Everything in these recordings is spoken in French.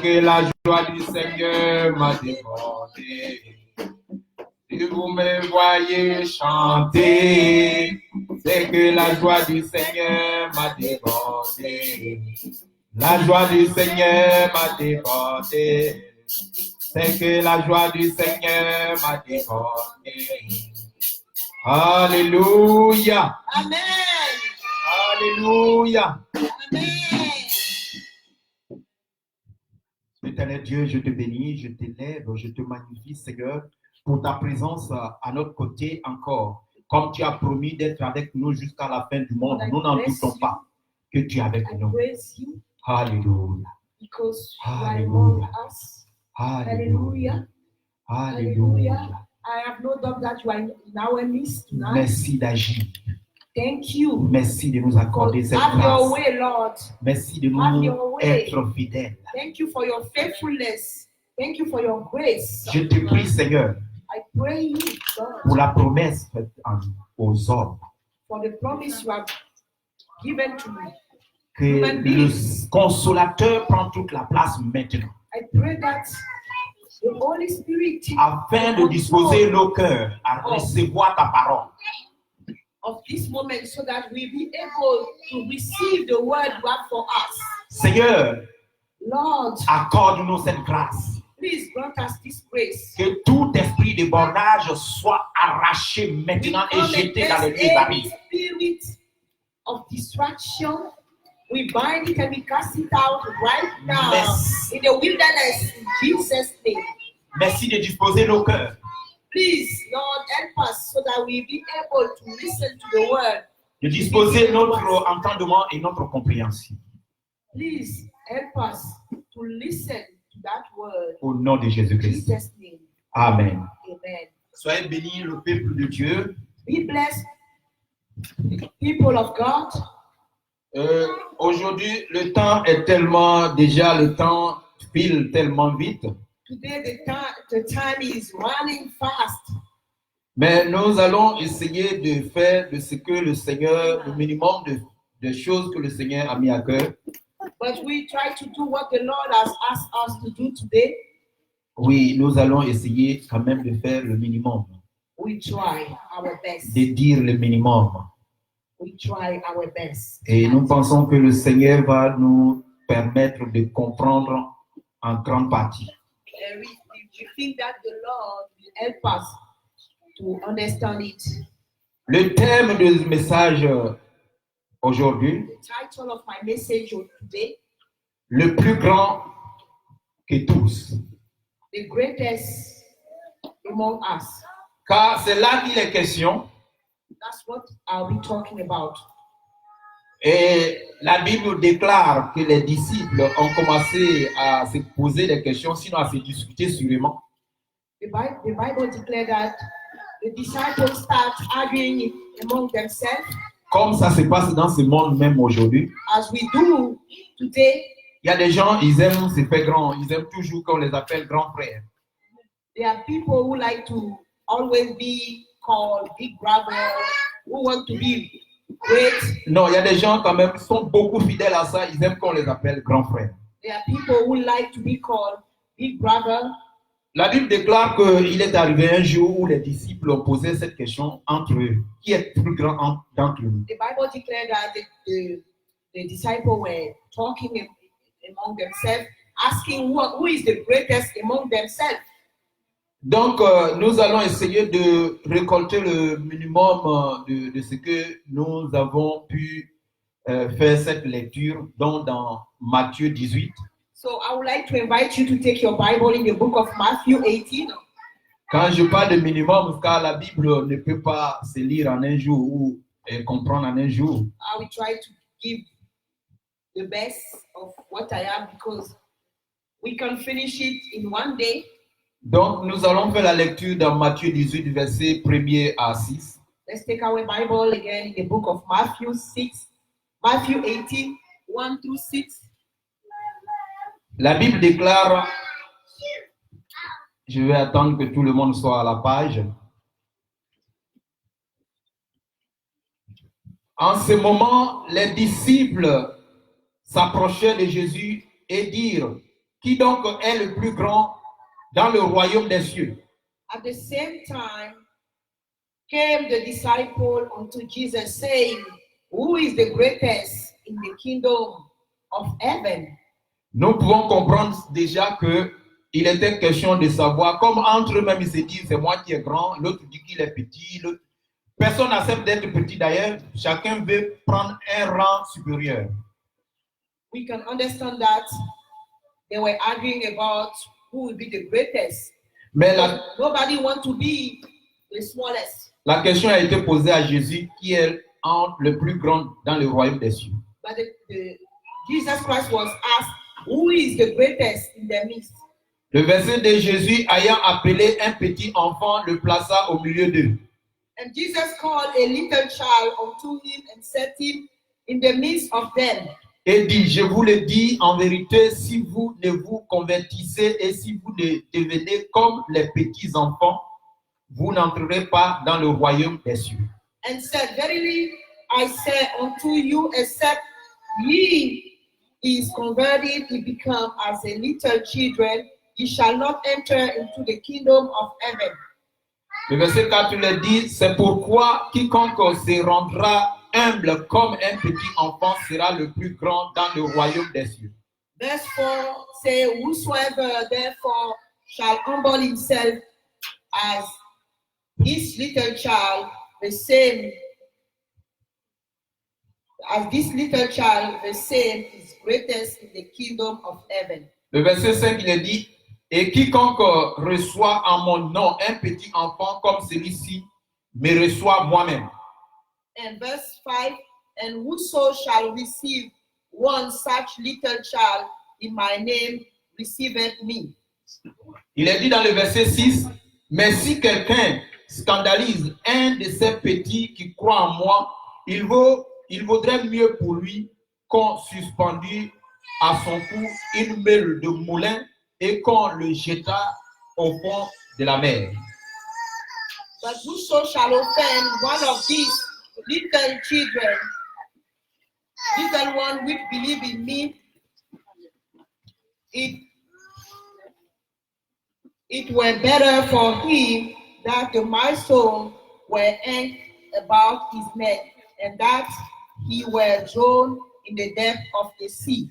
C'est que la joie du Seigneur m'a débordé. Si vous me voyez chanter, c'est que la joie du Seigneur m'a débordé. La joie du Seigneur m'a débordé. C'est que la joie du Seigneur m'a débordé. Alléluia. Amen. Alléluia. Amen. Éternel Dieu, je te bénis, je t'élève, je te magnifie, Seigneur, pour ta présence à notre côté encore. Comme tu as promis d'être avec nous jusqu'à la fin du monde, nous n'en doutons pas que tu es avec nous. Alléluia. Because you are among us. Alléluia. Hallelujah. Alléluia. I have no doubt that you are in our midst tonight. Merci d'agir. Thank you. Merci de nous accorder cette Have your grâce. way, Lord. Merci de Have nous your way. être fidèles. Thank you for your faithfulness. Thank you for your grace. Je te prie, Seigneur, I pray you, pour God, la promesse faite aux hommes, for the promise you have given to me. que le consolateur prend toute la place maintenant, I pray that the Holy Spirit afin de disposer nos cœurs à recevoir ta parole. of this moment so that we be able to receive the word you have for us. Seigneur, Lord, accorde-nous cette grâce. please grant us this grace. Que tout esprit de bordage soit arraché We maintenant et come jeté dans les against deux any barils. spirit of distraction. We bind it and we cast it out right now Yes. in the wilderness in Jesus' name. Merci de disposer nos cœurs. Please, Lord, help us so that we be able to listen to the word. De disposer notre entendement et notre compréhension. Please help us to listen to that word. Au nom de In Jésus-Christ. Jesus' name. Amen. Amen. Soyez bénis, le peuple de Dieu. Be blessed, people of God. Aujourd'hui, le temps est tellement, déjà le temps file tellement vite. Today the time is running fast. Mais nous allons essayer de faire de ce que le Seigneur, le minimum de choses que le Seigneur a mis à cœur. But we try to do what the Lord has asked us to do today. Oui, nous allons essayer quand même de faire le minimum, We try our best. de dire le minimum. We try our best. Et nous pensons que le Seigneur va nous permettre de comprendre en grande partie. And we think that the Lord will help us to understand it. Le thème du message aujourd'hui, The title of my message today, le plus grand que tous. the greatest among us. Car c'est là qu'il est question. That's what I'll be talking about. Et la Bible déclare que les disciples ont commencé à se poser des questions, sinon à se discuter sûrement. The Bible declares that the disciples start arguing among themselves, Comme ça se passe dans ce monde même aujourd'hui. as we do today. Il y a des gens, ils aiment se faire grands. Ils aiment toujours qu'on les appelle grands frères. There are people who like to always be called big brother, who want to be great. Non, il y a des gens quand même qui sont beaucoup fidèles à ça. Ils aiment qu'on les appelle grands frères. There are people who like to be called big brother. La Bible déclare qu'il est arrivé un jour où les disciples ont posé cette question entre eux. Qui est le plus grand d'entre nous? The Bible declared that the disciples were talking among themselves, asking who is the greatest among themselves. Donc, nous allons essayer de récolter le minimum de ce que nous avons pu faire cette lecture dans Matthieu 18. So I would like to invite you to take your Bible in the book of Matthew 18. Quand je parle de minimum, car la Bible ne peut pas se lire en un jour ou comprendre en un jour. I will try to give the best of what I have because we can finish it in one day. Donc, nous allons faire la lecture dans Matthieu 18, versets 1er à 6. Let's take our Bible again in the book of Matthew 18, 1 through 6. La Bible déclare, je vais attendre que tout le monde soit à la page. En ce moment, les disciples s'approchaient de Jésus et dirent, Qui donc est le plus grand dans le royaume des cieux? At the same time came the disciple unto Jesus, saying, Who is the greatest in the kingdom of heaven? Nous pouvons comprendre déjà que il était question de savoir, comme entre eux-mêmes ils se disent, c'est moi qui est grand, l'autre dit qu'il est petit, l'autre... Personne n'accepte d'être petit d'ailleurs, chacun veut prendre un rang supérieur. We can understand that they were arguing about who will be the greatest. Mais Nobody wants to be the smallest. la question a été posée à Jésus, qui est le plus grand dans le royaume des cieux. But Jesus Christ was asked, who is the greatest in their midst? Le verset de Jésus ayant appelé un petit enfant, le plaça au milieu d'eux. And Jesus called a little child unto him and set him in the midst of them. Et dit, je vous le dis en vérité, si vous ne vous convertissez et si vous ne devenez comme les petits enfants, vous n'entrerez pas dans le royaume des cieux. And said, Verily I say unto you, except ye is converted, ye become as a little children, ye shall not enter into the kingdom of heaven. Le verset 4 le dit, c'est pourquoi quiconque se rendra humble comme un petit enfant sera le plus grand dans le royaume des cieux. Verse 4 say, Whosoever therefore shall humble himself as this little child, the same is greatest in the kingdom of heaven. Le verset 5 il dit, et quiconque reçoit en mon nom un petit enfant comme celui-ci, me reçoit moi-même. And verse 5, and whoso shall receive one such little child in my name receiveth me. Il est dit dans le verset 6, mais si quelqu'un scandalise un de ces petits qui croient en moi, il vaudrait mieux pour lui qu'on suspendît à son cou une meule de moulin et qu'on le jeta au fond de la mer. But whoso shall offend one of these little children, little one which believe in me, it were better for him that the milestone were hanged about his neck, and that he were thrown in the depth of the sea.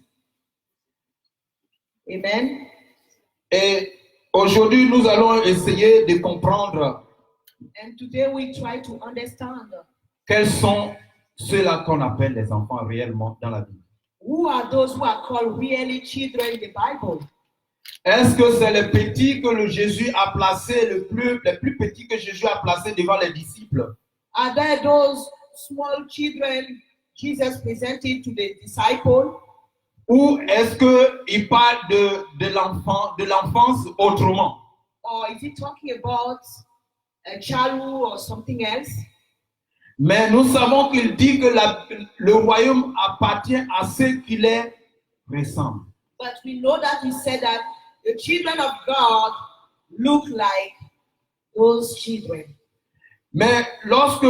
Amen. Et aujourd'hui, nous allons essayer de comprendre And today we try to understand quels sont ceux-là qu'on appelle les enfants réellement dans la Bible. who are those who are called really children in the Bible. Est-ce que c'est les petits que le Jésus a placés, les plus petits que Jésus a placés devant les disciples? Are there those small children Jesus presented to the disciples? Ou est-ce qu'il parle de l'enfance autrement? Or is he talking about a childhood or something else? Mais nous savons qu'il dit que le royaume appartient à ceux qui les ressemblent. But we know that he said that the children of God look like those children. Mais lorsque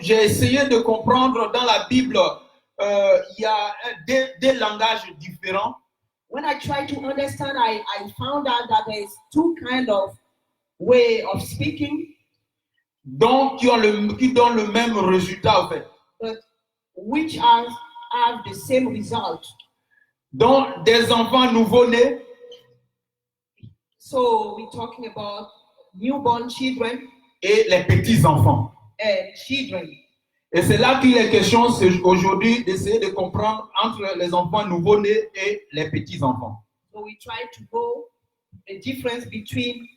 j'ai essayé de comprendre dans la Bible, il y a des langages différents. When I tried to understand, I found out that there is two kinds of way of speaking. Donc, qui donnent le même résultat, en fait. But which have the same result. Donc, des enfants nouveau-nés. So we're talking about newborn children Et les petits-enfants. and children. Et c'est là qu'il est question aujourd'hui d'essayer de comprendre entre les enfants nouveau-nés et les petits-enfants. So we try to know the difference between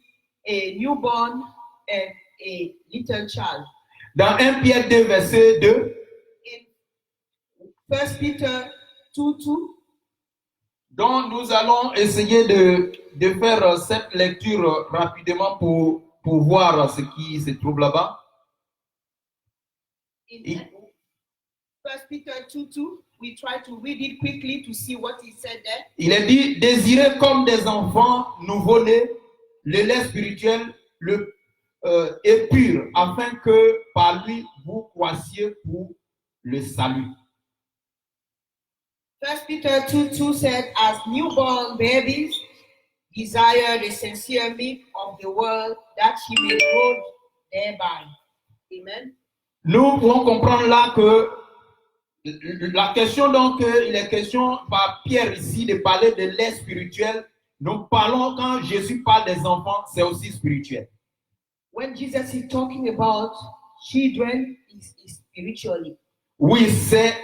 a newborn and a little child. Dans 1 Pierre 2, verset 2, In 1 Peter 2:2, donc nous allons essayer de faire cette lecture rapidement pour voir ce qui se trouve là-bas. in 1 Peter 2:2, we try to read it quickly to see what he said there. Il est dit, désirez comme des enfants nouveau-nés le lait spirituel est pur, afin que par lui vous croissiez pour le salut. 1 Peter 2:2 said, as newborn babies, desire the sincere milk of the word, that he may grow thereby. Amen. Nous pouvons comprendre là que la question, donc, il est question par Pierre ici de parler de lait spirituel. Nous parlons, quand Jésus parle des enfants, c'est aussi spirituel. When Jesus is talking about children, is spiritually. Oui, c'est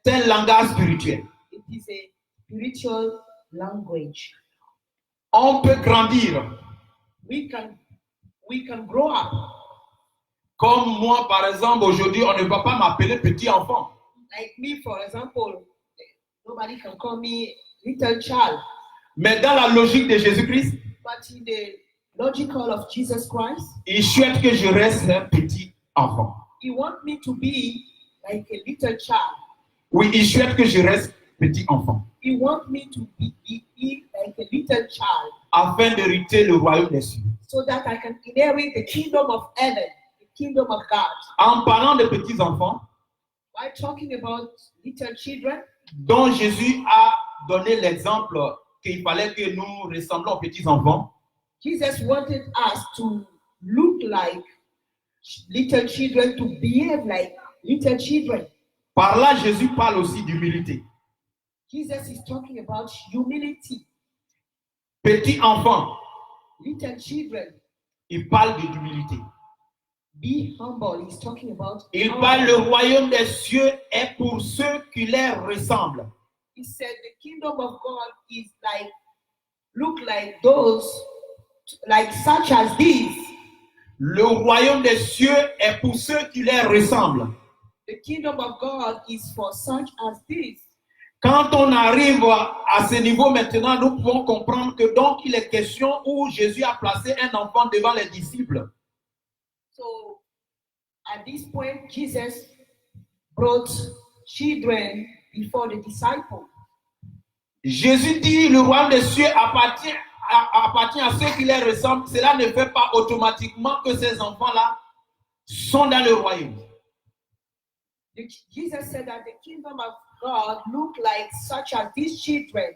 un langage spirituel. It is a spiritual language. On peut grandir. We can grow up. Comme moi, par exemple, aujourd'hui, on ne va pas m'appeler petit enfant. Like me, for example, nobody can call me little child. Mais dans la logique de Jésus-Christ, But in the logical of Jesus Christ, il souhaite que je reste un petit enfant. he wants me to be like a little child. Oui, il souhaite que je reste petit enfant. He wants me to be like a little child, afin d'hériter le royaume des cieux. so that I can inherit the kingdom of heaven, the kingdom of God. En parlant de petits enfants, By talking about little children, dont Jésus a donné l'exemple qu'il fallait que nous ressemblions aux petits enfants, Jesus wanted us to look like little children, to behave like little children. par là, Jésus parle aussi d'humilité. Jesus is talking about humility. Petit enfant, Little children, il parle d'humilité. be humble. He's talking about Il humble. parle, le royaume des cieux est pour ceux qui leur ressemblent. He said the kingdom of God is like, look like those, like such as these. Le royaume des cieux est pour ceux qui leur ressemblent. The kingdom of God is for such as these. Quand on arrive à ce niveau maintenant, nous pouvons comprendre que donc il est question où Jésus a placé un enfant devant les disciples. So at this point, Jesus brought children before the disciples. Jésus dit le royaume des cieux appartient à ceux qui les ressemblent. Cela ne fait pas automatiquement que ces enfants-là sont dans le royaume. Jesus said that the kingdom of God look like such as these children.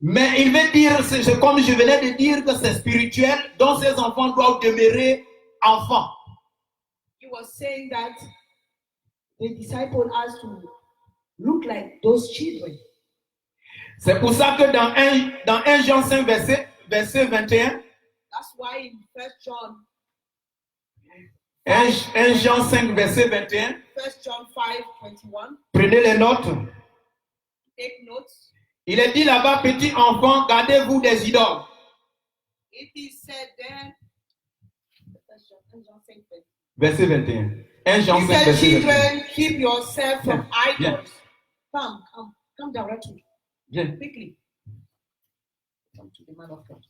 Mais il veut dire, c'est comme je venais de dire, que c'est spirituel, donc ces enfants doivent demeurer enfants. He was saying that the disciple has to look like those children. C'est pour ça que dans 1 Jean 5, verset 21, That's why in 1 John 1 Jean 5, verset 21, 1 John 5:21, prenez les notes. take notes. Il est dit là-bas, petit enfant, gardez-vous des idoles. It is said there, 1 John 5, Verset 21. 1 Jean 5, little verset 21. children, keep yourself from Yeah. idols. Come directly, Bien. quickly. Come to the man of God.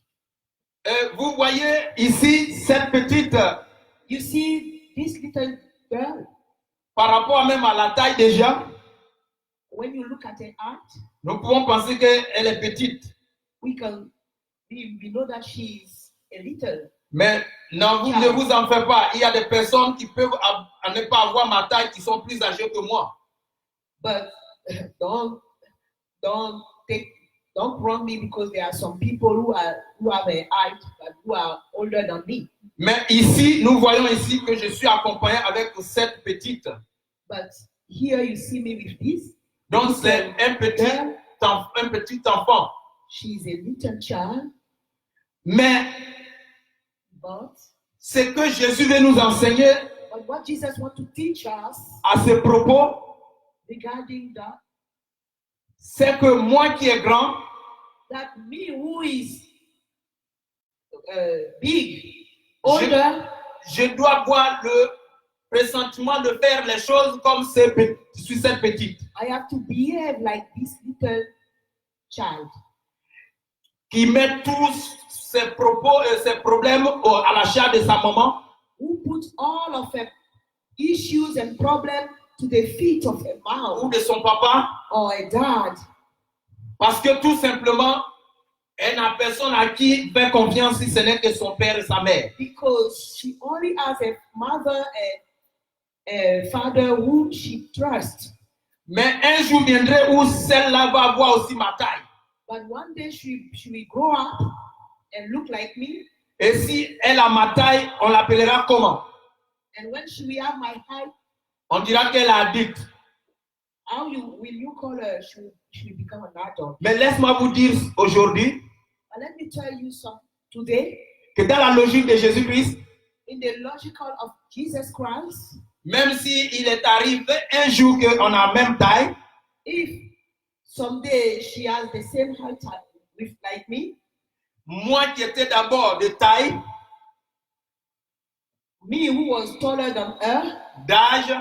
Vous voyez ici cette petite, You see this little girl, par rapport même à la taille déjà, when you look at her heart, nous pouvons penser qu'elle est petite. we know that she is a little. Mais non, vous ne vous en faites pas. Il y a des personnes qui peuvent à ne pas avoir ma taille qui sont plus âgées que moi. But don't wrong me, because there are some people who have a height but who are older than me. Mais ici, nous voyons ici que je suis accompagné avec cette petite. But here you see me with this. Donc c'est un petit enfant. She's a little child, Mais but ce que Jésus veut nous enseigner what Jesus wants to teach us à ce propos, regarding that, c'est que moi qui est grand, that me who is big, older, je dois avoir le pressentiment de faire les choses comme cette petite I have to behave like this little child qui met tous ses propos et ses problèmes à la charge de sa maman, who puts all of her issues and problems to the feet of her mom ou de son papa, or a dad, parce que tout simplement, elle n'a personne à qui faire confiance si ce n'est que son père et sa mère. because she only has a mother and a father whom she trusts. Mais un jour viendrait où celle-là va avoir aussi ma taille. But one day she will grow up and look like me. Et si elle a ma taille, on l'appellera comment? And when she will have my height, On dira qu'elle est adulte. how will you call her? She will become an adult. Mais laisse-moi vous dire aujourd'hui But let me tell you something today. que dans la logique de Jésus-Christ, In the logical of Jesus Christ, même s'il est arrivé un jour qu'on a la même taille, if someday she has the same height with like me, moi qui étais d'abord de taille, me who was taller than her, d'âge,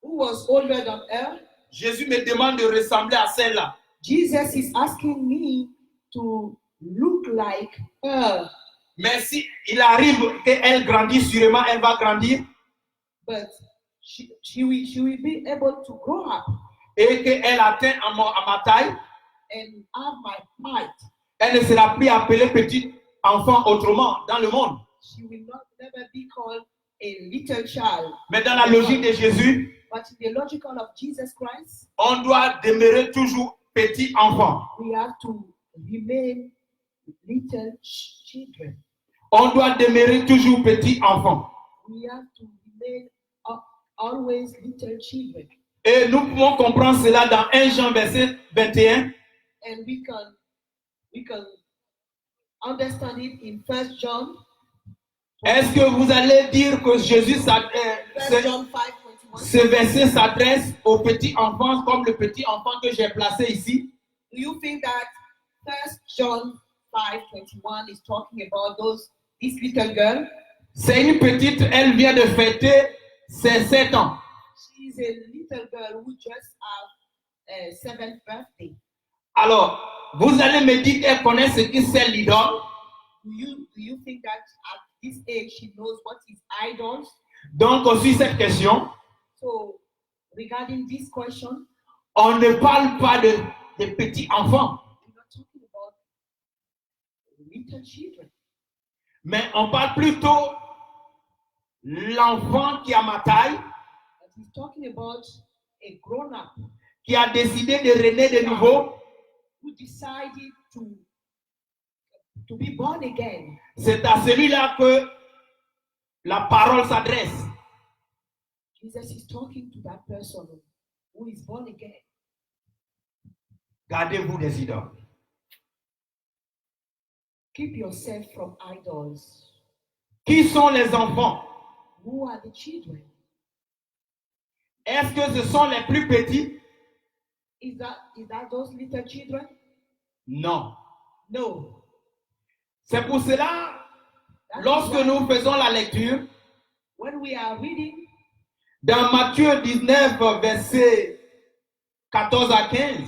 who was older than her, Jésus me demande de ressembler à celle-là. Jesus is asking me to look like her. Mais si il arrive qu'elle grandit, sûrement elle va grandir, But she will be able to grow up et qu'elle atteint à ma taille, and have my height. elle ne sera plus appelée petit enfant autrement dans le monde. She will never be called a little child. Mais dans la logique de Jésus, But in the logical of Jesus Christ, on doit demeurer toujours petit enfant. we have to remain little children. On doit demeurer toujours petit enfant. We have to remain always little children. Et nous pouvons comprendre cela dans 1 Jean verset 21. And we can understand it in 1 John. Est-ce que vous allez dire que Jésus, 1 John 5:21. ce verset s'adresse aux petits enfants comme le petit enfant que j'ai placé ici? Do you think that 1 John 5:21 is talking about this little girl? C'est une petite, elle vient de fêter ses 7 ans. She's a little girl who just have a 7th birthday. Alors, vous allez me dire qu'elle connaît ce que c'est l'idole. Do you think that at this age she knows what is idols? Donc, aussi cette question, So, regarding this question, on ne parle pas de petits enfants, we're not talking about little children, mais on parle plutôt l'enfant qui a ma taille, but we're talking about a grown-up qui a décidé de renaître de nouveau. who decided to be born again. C'est à celui-là que la parole s'adresse. Jesus is talking to that person who is born again. Gardez-vous des idoles. Keep yourself from idols. Qui sont les enfants? Who are the children? Est-ce que ce sont les plus petits? Is that those little children? Non. No. C'est pour cela, That is lorsque why nous faisons la lecture, when we are reading dans Matthieu 19, versets 14 à 15,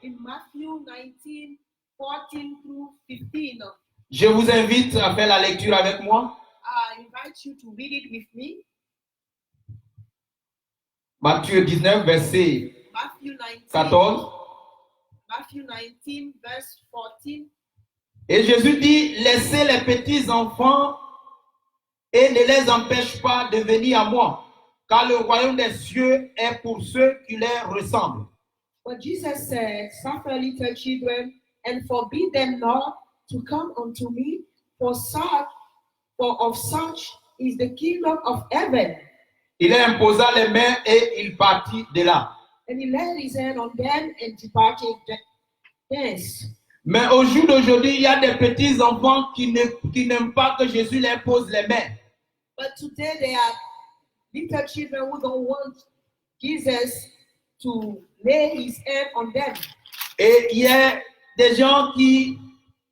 in Matthew 19:14 through 15, je vous invite à faire la lecture avec moi. I invite you to read it with me. Matthieu 19, verset Matthew 19, 14. Matthew 19, verse 14. Et Jésus dit, laissez les petits enfants et ne les empêche pas de venir à moi, car le royaume des cieux est pour ceux qui leur ressemblent. But Jesus said, suffer little children and forbid them not to come unto me, for of such is the kingdom of heaven. Il leur imposa les mains et il partit de là. And he laid his hand on them and departed thence. Mais au jour d'aujourd'hui, il y a des petits enfants qui n'aiment pas que Jésus leur pose les mains. But today there are little children who don't want Jesus to lay his hand on them. Et il y a des gens qui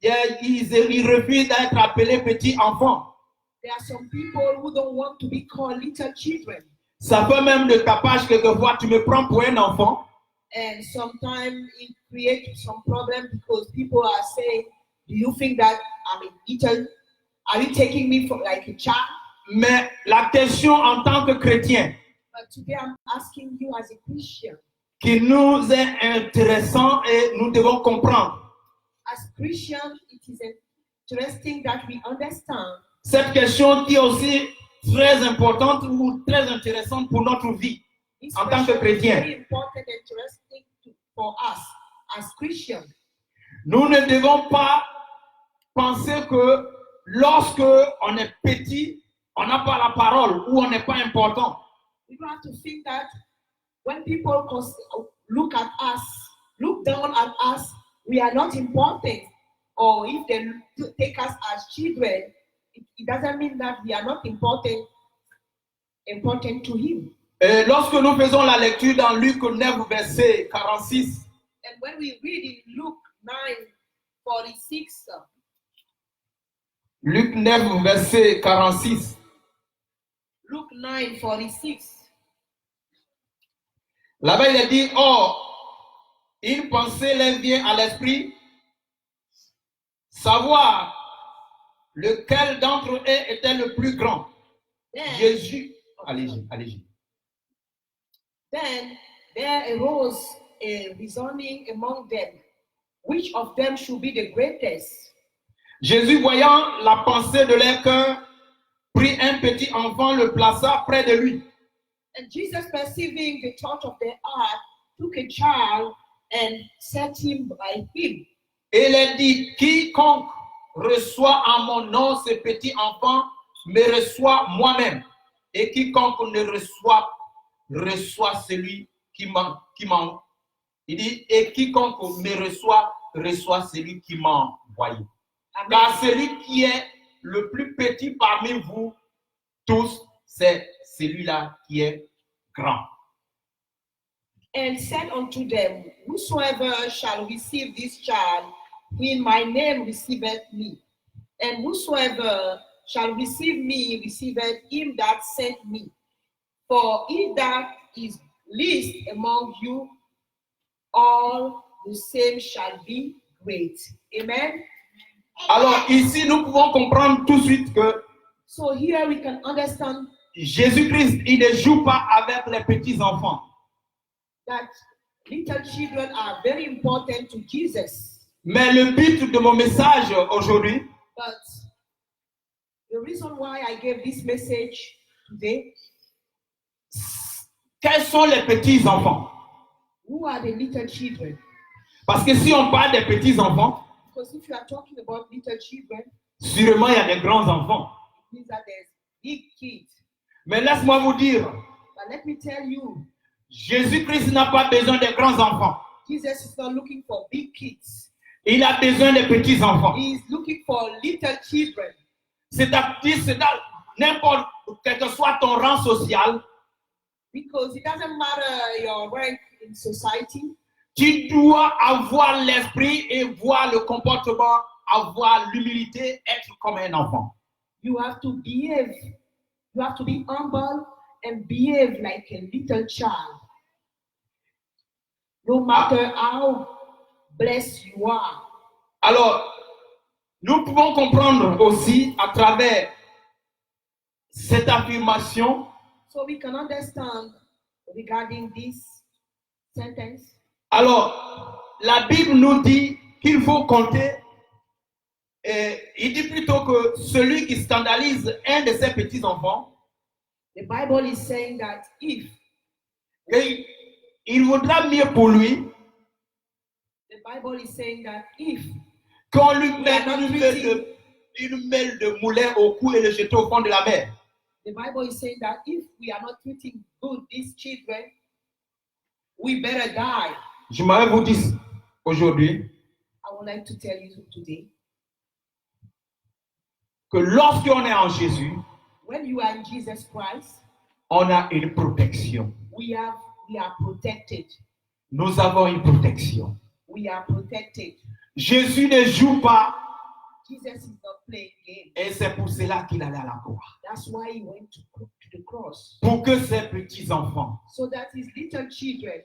ils refusent d'être appelés petits enfants. There are some people who don't want to be called little children. Ça peut même de tapage quelquefois, tu me prends pour un enfant. And sometimes it creates some problem because people are saying, do you think that I'm a little, are you taking me for like a child? Mais la question en tant que chrétien, But today I'm asking you as a Christian. qui nous est intéressant et nous devons comprendre. As Christians, it is interesting that we understand Cette question qui est aussi très importante ou très intéressante pour notre vie this en tant que question is chrétien. very important and interesting for us as Christians. Nous ne devons pas penser que lorsque on est petit, on n'a pas la parole ou on n'est pas important. We don't have to think that when people look at us, look down at us, we are not important. Or if they take us as children, it doesn't mean that we are not important to him. Et lorsque nous faisons la lecture dans Luc 9, verset 46, And when we read in Luke 9:46, Luc 9, verset 46, Luke 9:46, là-bas il est dit, or, une pensée leur vient à l'esprit, savoir lequel d'entre eux était le plus grand. Jésus, allez-y. Then there arose a reasoning among them, which of them should be the greatest. Jésus, voyant la pensée de leur cœur, prit un petit enfant, le plaça près de lui. And Jesus, perceiving the thought of their heart, took a child and set him by him. Et il a dit, quiconque reçoit en mon nom ce petit enfant, me reçoit moi-même. Et quiconque ne reçoit celui qui m'en. Il dit, et quiconque me reçoit celui qui m'a envoyé. Car celui qui est le plus petit parmi vous tous, c'est celui-là qui est grand. And said unto them, whosoever shall receive this child, in my name receiveth me. And whosoever shall receive me, receiveth him that sent me. For he that is least among you, all the same shall be great. Amen. Alors ici, nous pouvons comprendre tout de suite que So here we can understand Jésus-Christ, il ne joue pas avec les petits enfants. that little children are very important to Jesus. Mais le but de mon message aujourd'hui, But the reason why I gave this message today, quels sont les petits enfants? who are the little children? Parce que si on parle des petits enfants, Because if you are talking about little children, sûrement il y a des grands enfants. it means that there's big kids. Mais laisse-moi vous dire, But let me tell you, Jésus-Christ n'a pas besoin des grands enfants. Jesus is not looking for big kids. Il a besoin des petits enfants. He is looking for little children. C'est-à-dire, n'importe quel que soit ton rang social, Because it doesn't matter your rank in society, tu dois avoir l'esprit et voir le comportement, avoir l'humilité, être comme un enfant. you have to behave. You have to be humble and behave like a little child. No matter how blessed you are. Alors, nous pouvons comprendre aussi à travers cette affirmation So we can understand regarding this sentence. Alors, la Bible nous dit qu'il faut compter. Il dit plutôt que celui qui scandalise un de ses petits-enfants, The Bible is saying that if il vaudra mieux pour lui the Bible is saying that if qu'on lui mette une mêle de moulin au cou et le jeter au fond de la mer. the Bible is saying that if we are not treating good these children, we better die. J'aimerais vous dire aujourd'hui I would like to tell you today, que lorsqu'on est en Jésus, when you are in Jesus Christ, on a une protection. we are protected. Nous avons une protection. We are protected. Jésus ne joue pas Jesus is not playing games. et c'est pour cela qu'il allait à la croix. That's why he went to the cross. Pour que ces petits-enfants, So that his little children,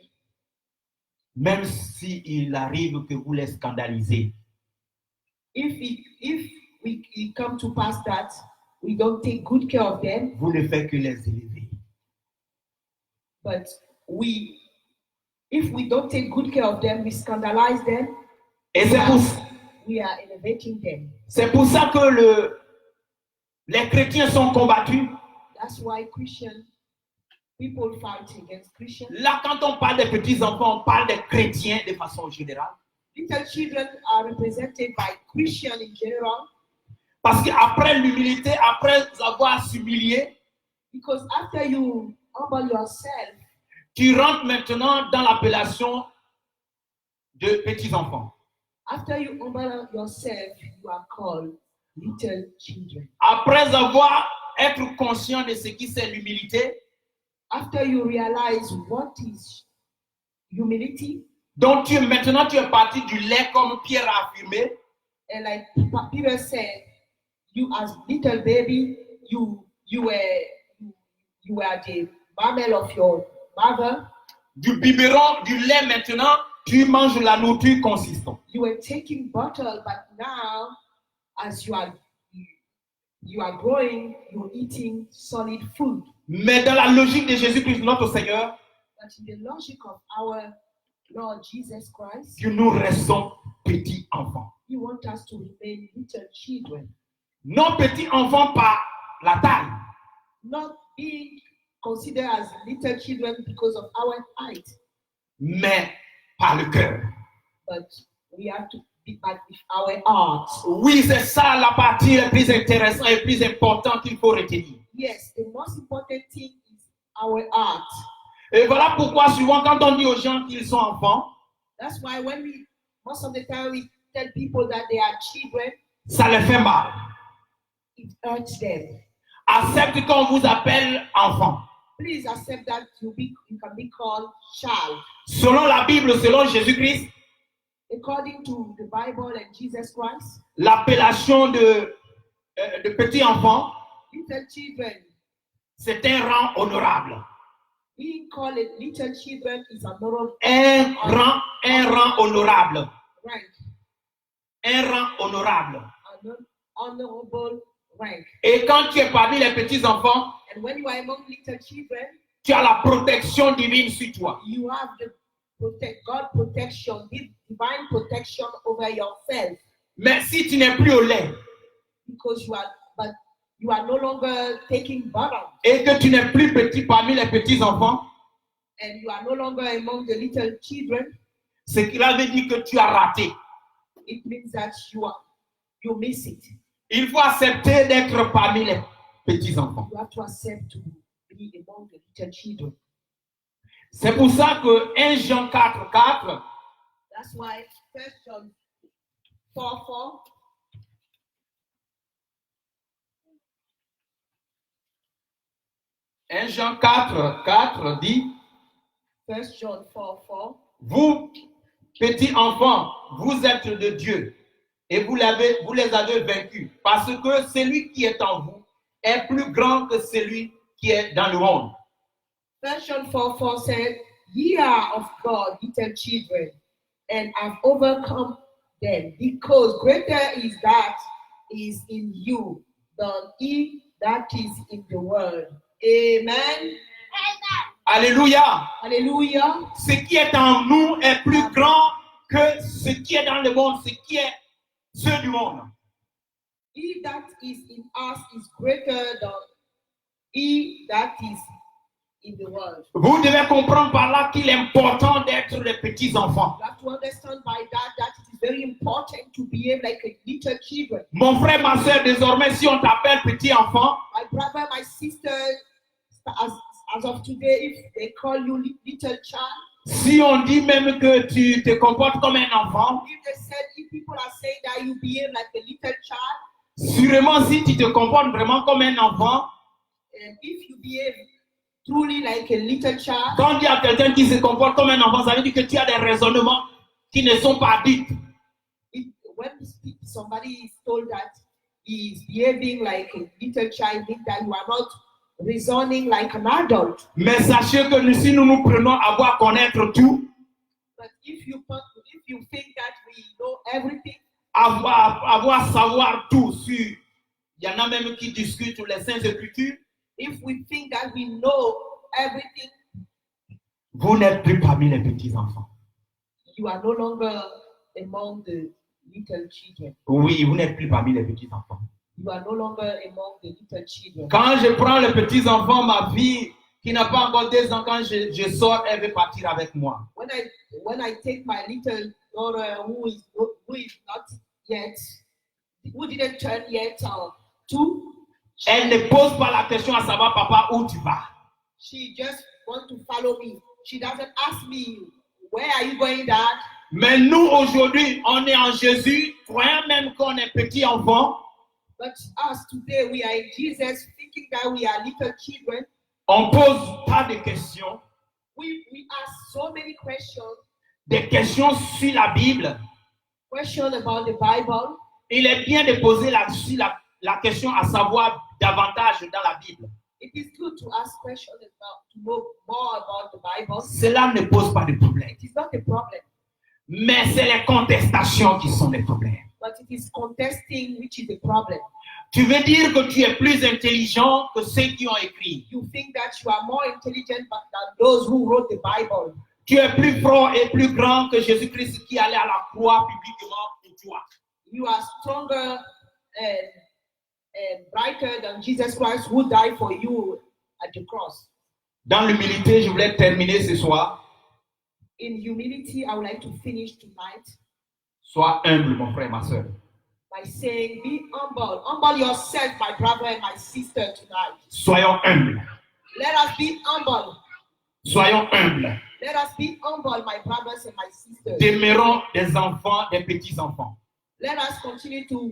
même s'il arrive que vous les scandalisez, if we come to pass that we don't take good care of them, vous ne faites que les élever. but if we don't take good care of them, we scandalize them, Et we are elevating them. c'est pour ça que les chrétiens sont combattus. That's why people fight against Christians. Là, quand on parle des petits-enfants, on parle des chrétiens de façon générale. Little children are represented by Christians in general. Parce qu'après l'humilité, après avoir s'humilié, Because after you humble yourself, tu rentres maintenant dans l'appellation de petits-enfants. after you humble yourself, you are called little children. Après avoir être conscient de ce qui c'est l'humilité, After you realize what is humility, donc maintenant tu es parti du lait comme Pierre a affirmé, and like Peter said, you as little baby, you were the mammal of your mother. du biberon, du lait maintenant, tu manges la nourriture consistante. You were taking bottle, but now, as you are growing, you're eating solid food. Mais dans la logique de Jésus-Christ, notre Seigneur, But in the logic of our Lord Jesus Christ, que nous restons petits enfants. He wants us to remain little children, Non petits enfants par la taille, not being considered as little children because of our height, mais par le cœur. but we have to be back with our hearts. Oui, c'est ça la partie la plus intéressante et plus importante qu'il faut retenir. Yes, the most important thing is our heart. Et voilà pourquoi souvent quand on dit aux gens qu'ils sont enfants, That's why most of the time we tell people that they are children, ça les fait mal. it hurts them. Accepte qu'on vous appelle enfant. Please accept that you can be called child. Selon la Bible, selon Jésus-Christ, According to the Bible and Jesus Christ, l'appellation de petit enfant, little children, c'est un rang honorable. being called little children is an honorable Un rang honorable. rank. Un rang honorable. An honorable rank. Et quand tu es parmi les petits enfants, And when you are among little children, tu as la protection divine sur toi. you have the God protection, divine protection over yourself, Mais si tu n'es plus au lait because you are no longer taking bottom, et que tu n'es plus petit parmi les petits enfants, and you are no longer among the little children, ce qui veut dire que tu as raté. it means that you miss it. Il faut accepter d'être parmi les petits enfants. You have to accept to be among the little children. C'est pour ça que 1 Jean 4:4, That's why 1 John 4:4. Jean 4:4 dit, 1 John 4:4. vous, petits enfants, vous êtes de Dieu et vous les avez vaincus parce que celui qui est en vous est plus grand que celui qui est dans le monde. 1 John 4:4 said, "Ye are of God, little children, and have overcome them, because greater is that is in you than he that is in the world." Amen. Alléluia. Hallelujah. Ce qui est en nous est plus grand que ce qui est dans le monde, ce qui est ceux du monde. He that is in us is greater than he that is in the world. Vous devez comprendre par là qu'il est important d'être des petits enfants. You have to understand by that it is very important to behave like a little children. Mon frère, ma soeur, désormais, si on t'appelle petit enfant, My brother, my sister, as of today, if they call you little child, si on dit même que tu te comportes comme un enfant, if people are saying that you behave like a little child, sûrement si tu te comportes vraiment comme un enfant, and if you behave truly like a little child, quand il y a quelqu'un qui se comporte comme un enfant, ça veut dire que tu as des raisonnements qui ne sont pas dits. when somebody is told that he is behaving like a little child, means that you are not reasoning like an adult. Mais sachez que si nous prenons à voir connaître tout, But if you think that we know everything, avoir savoir tout sur, il y en a même qui discutent sur les Saintes Écritures, if we think that we know everything, vous n'êtes plus parmi les petits enfants. you are no longer among the little children. Oui, vous n'êtes plus parmi les petits enfants. You are no longer among the little children. Quand je prends les petits enfants, ma fille qui n'a pas encore 2 ans, quand je sors, elle veut partir avec moi. When I take my little daughter who is not yet, who didn't turn yet 2. Elle ne pose pas la question à savoir, papa, où tu vas? She just wants to follow me. She doesn't ask me, where are you going, Dad? Mais nous, aujourd'hui, on est en Jésus, croyant même qu'on est petit enfant. But us today, we are in Jesus, thinking that we are little children. On pose pas de questions. We ask so many questions. Des questions sur la Bible. Questions about the Bible. Il est bien de poser la question à savoir davantage dans la Bible. It is good to ask questions to know more about the Bible. Cela ne pose pas de problème. It is not a problem. Mais c'est les contestations qui sont les problèmes. But it is contesting which is the problem. Tu veux dire que tu es plus intelligent que ceux qui ont écrit. You think that you are more intelligent than those who wrote the Bible. Tu es plus fort et plus grand que Jésus-Christ qui allait à la croix publiquement pour toi. You are stronger and brighter than Jesus Christ who died for you at the cross. Dans l'humilité, je voulais terminer ce soir. In humility, I would like to finish tonight. Sois humble, mon frère, ma soeur. By saying, be humble. Humble yourself, my brother and my sister, tonight. Soyons humbles. Let us be humble. Soyons humbles. Let us be humble, my brothers and my sisters. Demeurons des enfants, des petits-enfants. Let us continue to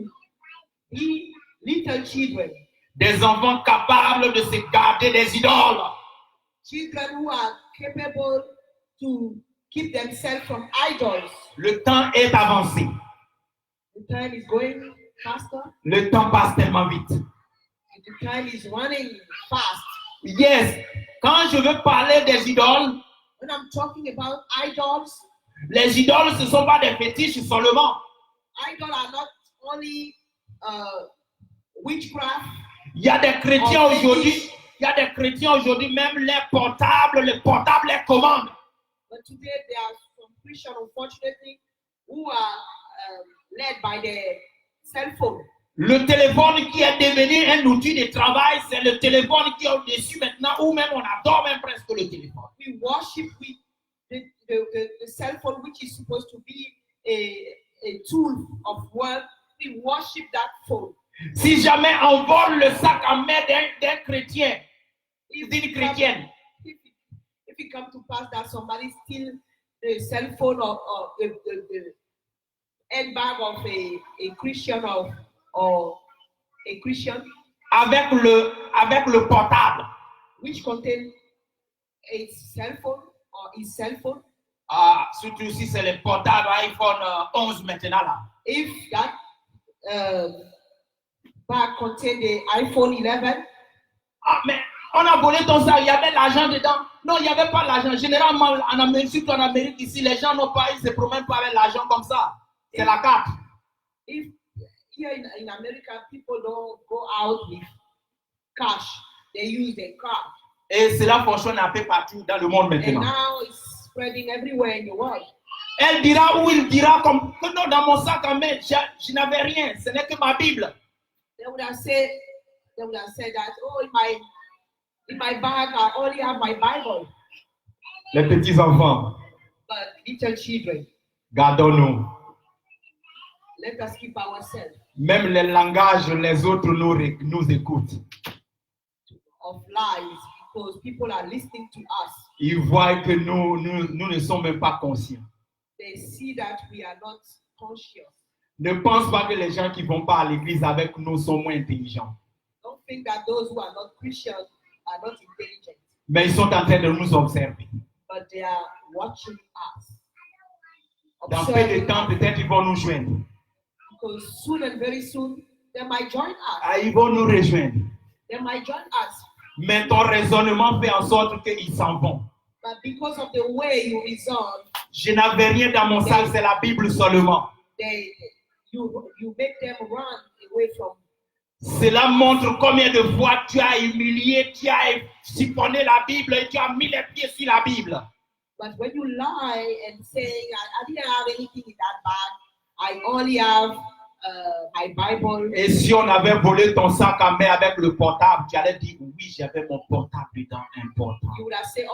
be little children. Des enfants capables de se garder des idoles. Children who are capable to keep themselves from idols. Le temps est avancé. The time is going faster. Le temps passe tellement vite. The time is running fast. Yes, quand je veux parler des idoles, When I'm talking about idols, les idoles, ce ne sont pas des fétiches seulement. idols are not only witchcraft. Il y a des chrétiens aujourd'hui, même les portables les commandent. But today there are some Christians, unfortunately, who are led by their cell phone. Le téléphone qui est devenu un outil de travail, c'est le téléphone qui est au-dessus maintenant, ou même on adore même presque le téléphone. We worship with the cell phone, which is supposed to be a tool of work. We worship that phone. Si jamais on vole le sac à main d'un chrétien, d'une chrétienne, if it comes to pass that somebody steals the cell phone or the handbag of a Christian or a Christian, avec le portable, which contain a cell phone or his cell phone, surtout si c'est le portable iPhone 11 maintenant là. If that bag contain the iPhone 11, mais on a volé ton sac, il y avait l'argent dedans. Non, il n'y avait pas l'argent. Généralement, en Amérique, surtout en Amérique ici, les gens n'ont pas, ils se promènent pas avec l'argent comme ça. C'est la carte. If here in America, people don't go out with cash, they use their card. Et cela fonctionne un peu partout dans le monde And maintenant. now it's spreading everywhere in the world. Elle dira ou il dira comme que non, dans mon sac à main, je n'avais rien, ce n'est que ma Bible. They would have said that, oh, in my bag I only have my Bible. Les petits enfants, But little children, gardons-nous. let us keep ourselves Même les langages, les autres nous écoutent. of lies because people are listening to us. Ils voient que nous ne sommes même pas conscients. They see that we are not conscious. Ne pense pas que les gens qui ne vont pas à l'église avec nous sont moins intelligents. Don't think that those who are not Christians are not intelligent, Mais ils sont en train de nous observer. but they are watching us. Dans peu de temps, peut-être ils vont nous joindre. Because soon and very soon, they might join us. Ils vont nous rejoindre. They might join us. Mais ton raisonnement fait en sorte qu'ils s'en vont. But because of the way you reason, Je n'avais rien dans mon sac, c'est la Bible seulement. you make them run away from. Cela montre combien de fois tu as humilié, tu as siphonné la Bible et tu as mis les pieds sur la Bible. But when you lie and say, I didn't have anything in that bag, I only have my Bible. Et si on avait volé ton sac à main avec le portable, tu allais dire oui, j'avais mon portable dedans, important. You would have said,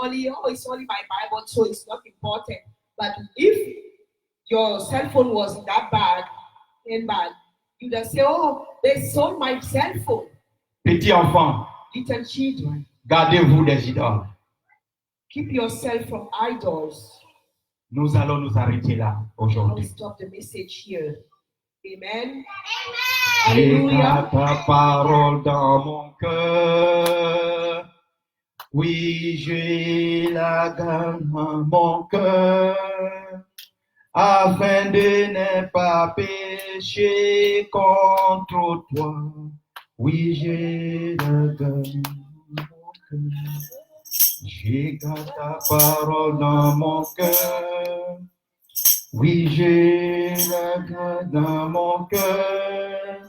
it's only my Bible, so it's not important. But if your cell phone was in that bag, handbag, you would say, oh, they sold my cell phone. Petits enfants, Little children, gardez-vous des idoles. keep yourself from idols. Nous allons nous arrêter là I'll aujourd'hui. stop the message here. Amen. J'ai Hallelujah. ta parole dans mon cœur. Oui, j'ai la garde dans mon cœur, afin de ne pas pécher contre toi. Oui, j'ai la garde dans mon cœur. J'ai ta parole dans mon cœur. Oui, j'ai la garde dans mon cœur,